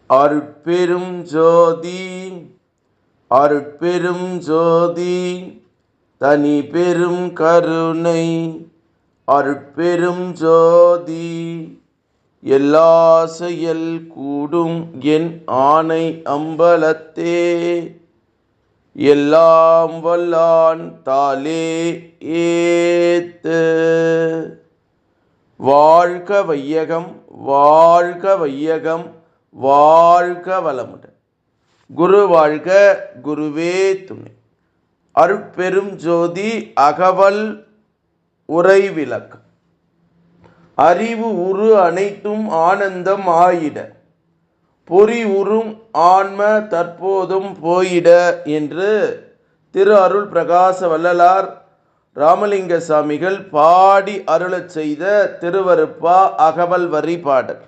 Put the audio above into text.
அருட்பெரும் ஜோதி அருட்பெரும் ஜோதி தனி பெரும் கருணை அருட்பெரும் ஜோதி எல்லா செயல் கூடும் என் ஆணை அம்பலத்தே எல்லாம் வல்லான் தாலே ஏத்து. வாழ்க வையகம் வாழ்க வையகம் வாழ்க வளமுடன். குரு வாழ்க குருவே துணை. அருட்பெரும் ஜோதி அகவல் உரை விளக்கம். அறிவு உரு அனைத்தும் ஆனந்தம் ஆயிட பொறி உறும் ஆன்ம தற்போதும் போயிட என்று திரு அருள் பிரகாச வள்ளலார் ராமலிங்க சாமிகள் பாடி அருளச் செய்த திருவருப்பா அகவல் வரி பாடல்.